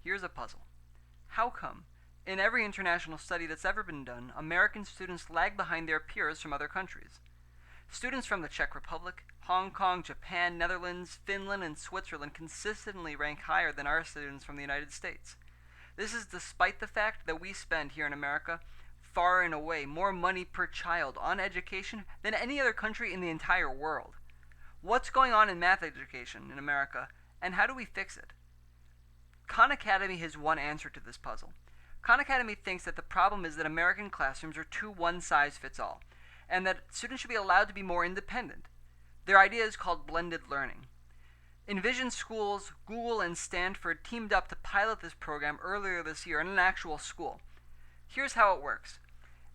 Here's a puzzle. How come, in every international study that's ever been done, American students lag behind their peers from other countries? Students from the Czech Republic, Hong Kong, Japan, Netherlands, Finland, and Switzerland consistently rank higher than our students from the United States. This is despite the fact that we spend here in America far and away more money per child on education than any other country in the entire world. What's going on in math education in America, and how do we fix it? Khan Academy has one answer to this puzzle. Khan Academy thinks that the problem is that American classrooms are too one-size-fits-all, and that students should be allowed to be more independent. Their idea is called blended learning. Envision Schools, Google, and Stanford teamed up to pilot this program earlier this year in an actual school. Here's how it works.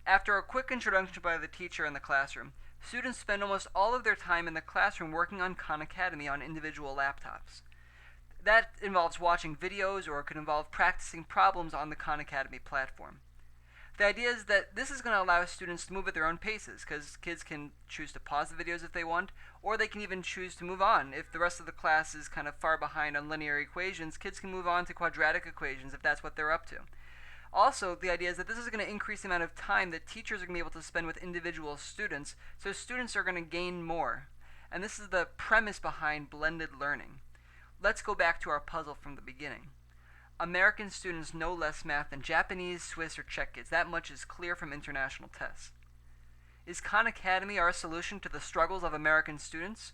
After a quick introduction by the teacher in the classroom, students spend almost all of their time in the classroom working on Khan Academy on individual laptops. That involves watching videos, or it could involve practicing problems on the Khan Academy platform. The idea is that this is going to allow students to move at their own paces, because kids can choose to pause the videos if they want, or they can even choose to move on. If the rest of the class is kind of far behind on linear equations, kids can move on to quadratic equations if that's what they're up to. Also, the idea is that this is going to increase the amount of time that teachers are going to be able to spend with individual students, so students are going to gain more. And this is the premise behind blended learning. Let's go back to our puzzle from the beginning. American students know less math than Japanese, Swiss, or Czech kids. That much is clear from international tests. Is Khan Academy our solution to the struggles of American students?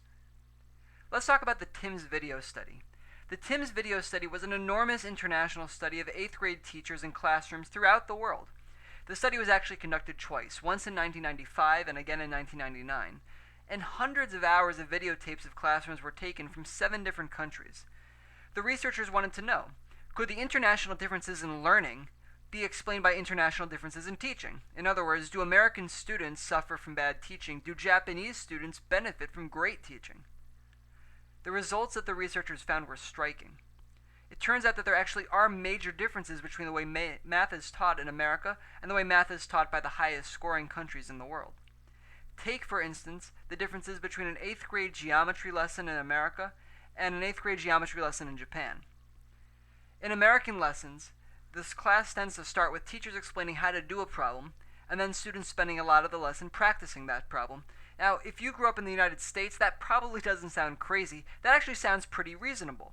Let's talk about the TIMSS video study. The TIMSS video study was an enormous international study of 8th grade teachers in classrooms throughout the world. The study was actually conducted twice, once in 1995 and again in 1999. And hundreds of hours of videotapes of classrooms were taken from 7 different countries. The researchers wanted to know, could the international differences in learning be explained by international differences in teaching? In other words, do American students suffer from bad teaching? Do Japanese students benefit from great teaching? The results that the researchers found were striking. It turns out that there actually are major differences between the way math is taught in America and the way math is taught by the highest scoring countries in the world. Take, for instance, the differences between an 8th grade geometry lesson in America and an 8th grade geometry lesson in Japan. In American lessons, this class tends to start with teachers explaining how to do a problem, and then students spending a lot of the lesson practicing that problem. Now, if you grew up in the United States, that probably doesn't sound crazy. That actually sounds pretty reasonable.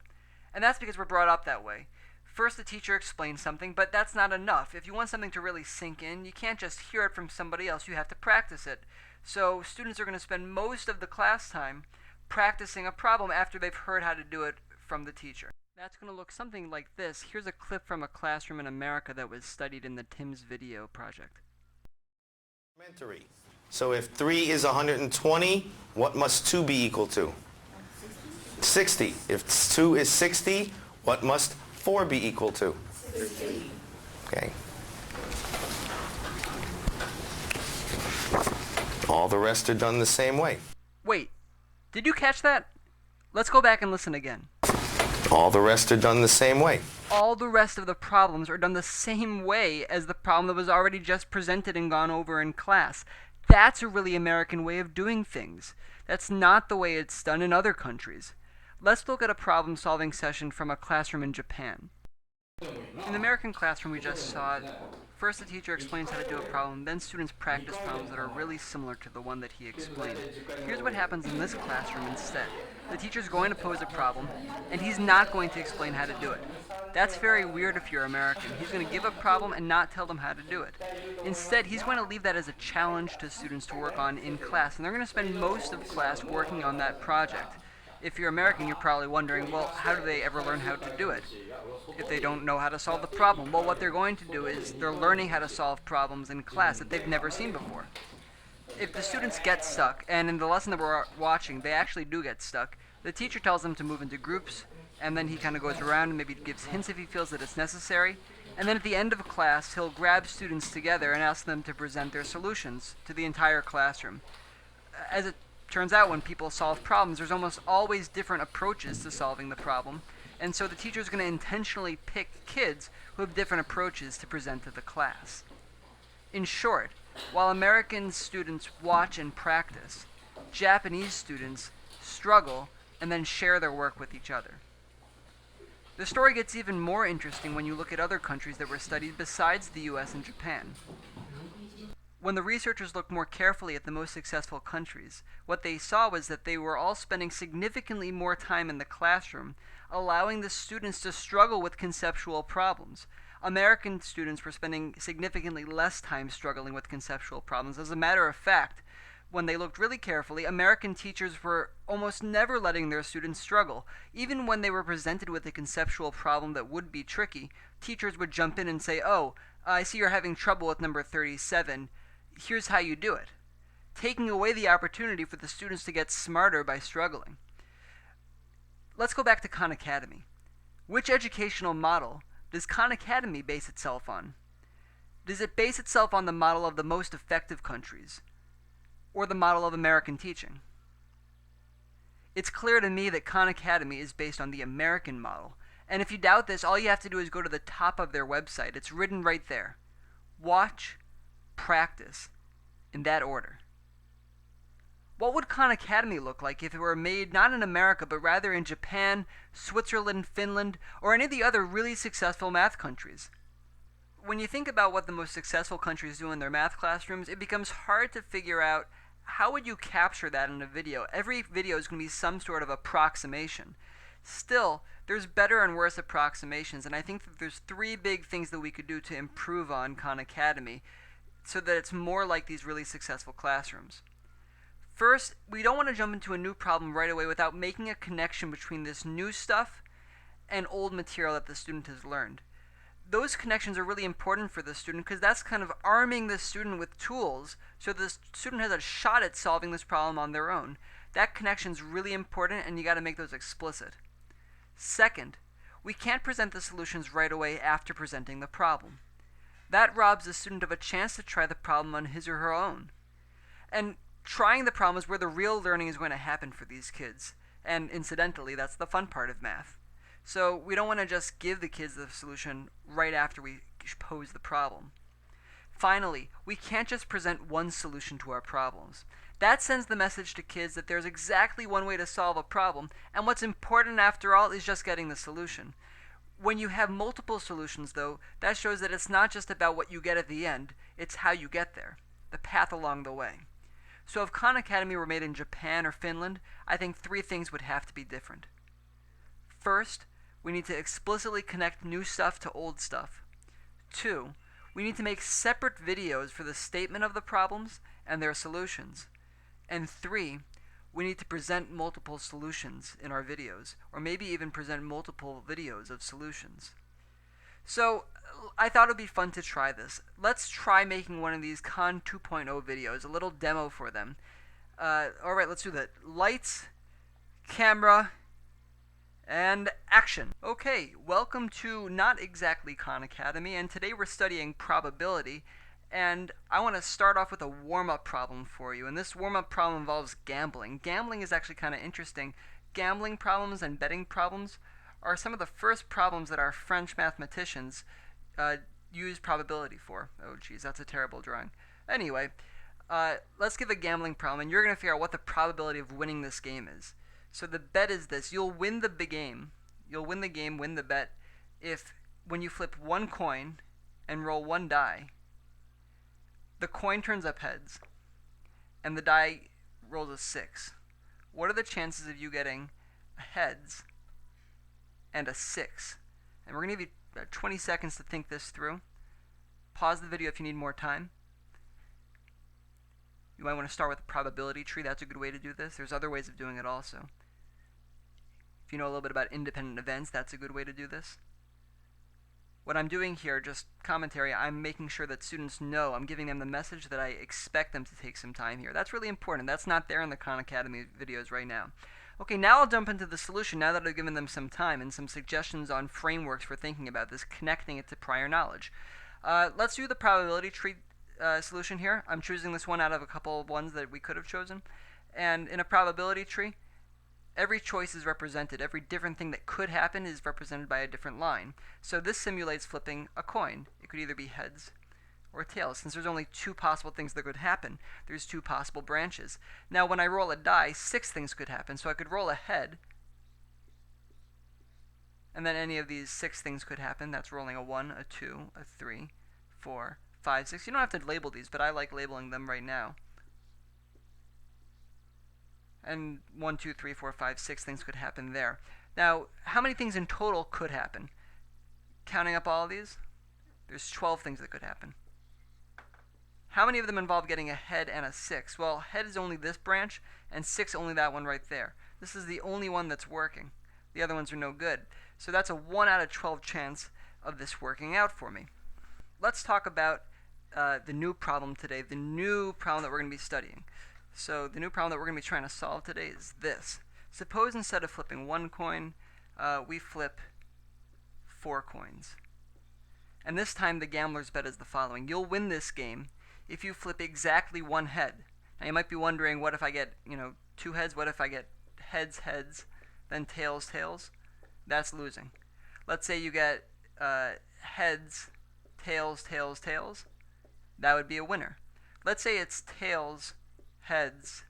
And that's because we're brought up that way. First, the teacher explains something, but that's not enough. If you want something to really sink in, you can't just hear it from somebody else. You have to practice it. So students are going to spend most of the class time practicing a problem after they've heard how to do it from the teacher. That's going to look something like this. Here's a clip from a classroom in America that was studied in the TIMSS video project. Elementary. So if 3 is 120, what must 2 be equal to? 60. If 2 is 60, what must 4 be equal to? 60. Okay. All the rest are done the same way. Wait, did you catch that? Let's go back and listen again. All the rest are done the same way. All the rest of the problems are done the same way as the problem that was already just presented and gone over in class. That's a really American way of doing things. That's not the way it's done in other countries. Let's look at a problem-solving session from a classroom in Japan. In the American classroom we just saw, first the teacher explains how to do a problem, then students practice problems that are really similar to the one that he explained. Here's what happens in this classroom instead. The teacher's going to pose a problem, and he's not going to explain how to do it. That's very weird if you're American. He's going to give a problem and not tell them how to do it. Instead, he's going to leave that as a challenge to students to work on in class, and they're going to spend most of class working on that project. If you're American, you're probably wondering, well, how do they ever learn how to do it if they don't know how to solve the problem? Well, what they're going to do is they're learning how to solve problems in class that they've never seen before. If the students get stuck, and in the lesson that we're watching, they actually do get stuck, the teacher tells them to move into groups, and then he kind of goes around and maybe gives hints if he feels that it's necessary. And then at the end of class, he'll grab students together and ask them to present their solutions to the entire classroom. As it turns out, when people solve problems, there's almost always different approaches to solving the problem, and so the teacher's going to intentionally pick kids who have different approaches to present to the class. In short, while American students watch and practice, Japanese students struggle and then share their work with each other. The story gets even more interesting when you look at other countries that were studied besides the US and Japan. When the researchers looked more carefully at the most successful countries, what they saw was that they were all spending significantly more time in the classroom, allowing the students to struggle with conceptual problems. American students were spending significantly less time struggling with conceptual problems. As a matter of fact, when they looked really carefully, American teachers were almost never letting their students struggle. Even when they were presented with a conceptual problem that would be tricky, teachers would jump in and say, "Oh, I see you're having trouble with number 37. Here's how you do it," taking away the opportunity for the students to get smarter by struggling. Let's go back to Khan Academy. Which educational model does Khan Academy base itself on? Does it base itself on the model of the most effective countries, or the model of American teaching? It's clear to me that Khan Academy is based on the American model, and if you doubt this, all you have to do is go to the top of their website. It's written right there. Watch, practice, in that order. What would Khan Academy look like if it were made not in America, but rather in Japan, Switzerland, Finland, or any of the other really successful math countries? When you think about what the most successful countries do in their math classrooms, it becomes hard to figure out how would you capture that in a video. Every video is going to be some sort of approximation. Still, there's better and worse approximations, and I think that there's three big things that we could do to improve on Khan Academy so that it's more like these really successful classrooms. First, we don't want to jump into a new problem right away without making a connection between this new stuff and old material that the student has learned. Those connections are really important for the student because that's kind of arming the student with tools so the student has a shot at solving this problem on their own. That connection is really important, and you got to make those explicit. Second, we can't present the solutions right away after presenting the problem. That robs the student of a chance to try the problem on his or her own. And trying the problem is where the real learning is going to happen for these kids. And incidentally, that's the fun part of math. So we don't want to just give the kids the solution right after we pose the problem. Finally, we can't just present one solution to our problems. That sends the message to kids that there's exactly one way to solve a problem, and what's important after all is just getting the solution. When you have multiple solutions, though, that shows that it's not just about what you get at the end, it's how you get there, the path along the way. So if Khan Academy were made in Japan or Finland, I think three things would have to be different. First, we need to explicitly connect new stuff to old stuff. 2, we need to make separate videos for the statement of the problems and their solutions. And 3, we need to present multiple solutions in our videos, or maybe even present multiple videos of solutions. So I thought it would be fun to try this. Let's try making one of these Khan 2.0 videos, a little demo for them. Alright, let's do that. Lights, camera, and action. Okay, welcome to not exactly Khan Academy, and today we're studying probability, and I want to start off with a warm-up problem for you, and this warm-up problem involves gambling. Gambling is actually kind of interesting. Gambling problems and betting problems are some of the first problems that our French mathematicians used probability for. Oh geez, that's a terrible drawing. Anyway, let's give a gambling problem, and you're going to figure out what the probability of winning this game is. So the bet is this: you'll win the big game. You'll win the game, win the bet, if when you flip one coin and roll one die, the coin turns up heads, and the die rolls a 6. What are the chances of you getting a heads and a 6? And we're going to give you 20 seconds to think this through. Pause the video if you need more time. You might want to start with a probability tree. That's a good way to do this. There's other ways of doing it also. If you know a little bit about independent events, that's a good way to do this. What I'm doing here, just commentary, I'm making sure that students know, I'm giving them the message that I expect them to take some time here. That's really important. That's not there in the Khan Academy videos right now. Okay, now I'll jump into the solution now that I've given them some time and some suggestions on frameworks for thinking about this, connecting it to prior knowledge. Let's do the probability tree solution here. I'm choosing this one out of a couple of ones that we could have chosen. And in a probability tree, every choice is represented. Every different thing that could happen is represented by a different line. So this simulates flipping a coin. It could either be heads or tails. Since there's only 2 possible things that could happen, there's 2 possible branches. Now when I roll a die, 6 things could happen. So I could roll a head, And then any of these 6 things could happen. That's rolling a 1, a 2, a 3, 4, 5, 6. You don't have to label these, but I like labeling them right now. And 1, 2, 3, 4, 5, 6 things could happen there. Now, how many things in total could happen? Counting up all of these, there's 12 things that could happen. How many of them involve getting a head and a 6? Well, head is only this branch, and 6 only that one right there. This is the only one that's working. The other ones are no good. So that's a 1 out of 12 chance of this working out for me. Let's talk about the new problem today, the new problem that we're going to be studying. So the new problem that we're going to be trying to solve today is this. Suppose instead of flipping 1 coin, we flip 4 coins. And this time the gambler's bet is the following. You'll win this game if you flip exactly 1 head. Now you might be wondering, what if I get 2 heads? What if I get heads, heads, then tails, tails? That's losing. Let's say you get heads, tails, tails, tails. That would be a winner. Let's say it's tails, heads,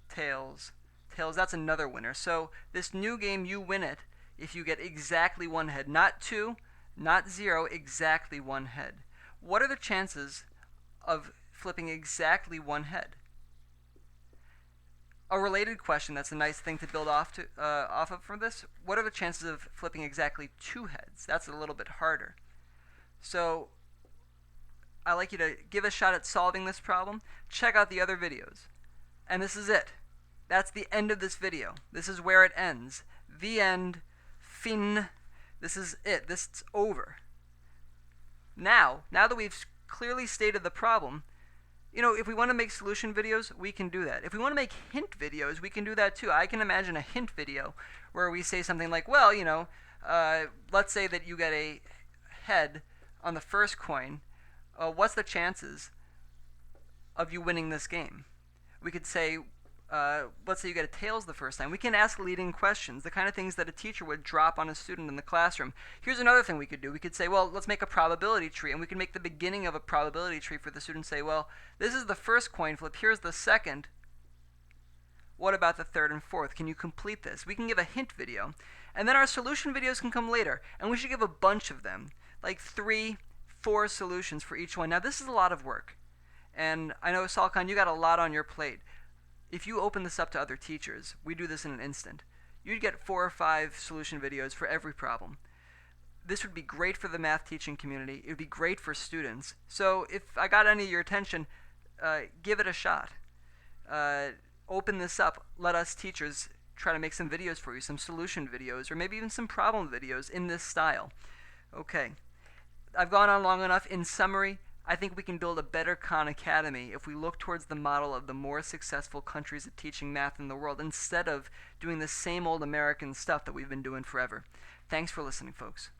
tails, tails. That's another winner. So this new game, you win it if you get exactly 1 head. Not 2, not 0, exactly 1 head. What are the chances of flipping exactly 1 head? A related question that's a nice thing to build off of from this. What are the chances of flipping exactly 2 heads? That's a little bit harder. So I'd like you to give a shot at solving this problem. Check out the other videos. And this is it. That's the end of this video. This is where it ends. The end. Fin. This is it. This is over. Now that we've clearly stated the problem, if we want to make solution videos, we can do that. If we want to make hint videos, we can do that too. I can imagine a hint video where we say something like, well, let's say that you get a head on the first coin. What's the chances of you winning this game? We could say, let's say you get a tails the first time. We can ask leading questions, the kind of things that a teacher would drop on a student in the classroom. Here's another thing we could do. We could say, well, let's make a probability tree, and we can make the beginning of a probability tree for the student say, well, this is the first coin flip, here's the second. What about the third and fourth? Can you complete this? We can give a hint video, and then our solution videos can come later, and we should give a bunch of them, like 3, 4 solutions for each one. Now, this is a lot of work, and I know, Salkan, you got a lot on your plate. If you open this up to other teachers, we do this in an instant, you'd get 4 or 5 solution videos for every problem. This would be great for the math teaching community. It would be great for students. So if I got any of your attention, give it a shot. Open this up. Let us teachers try to make some videos for you, some solution videos, or maybe even some problem videos in this style. Okay. I've gone on long enough. In summary, I think we can build a better Khan Academy if we look towards the model of the more successful countries at teaching math in the world instead of doing the same old American stuff that we've been doing forever. Thanks for listening, folks.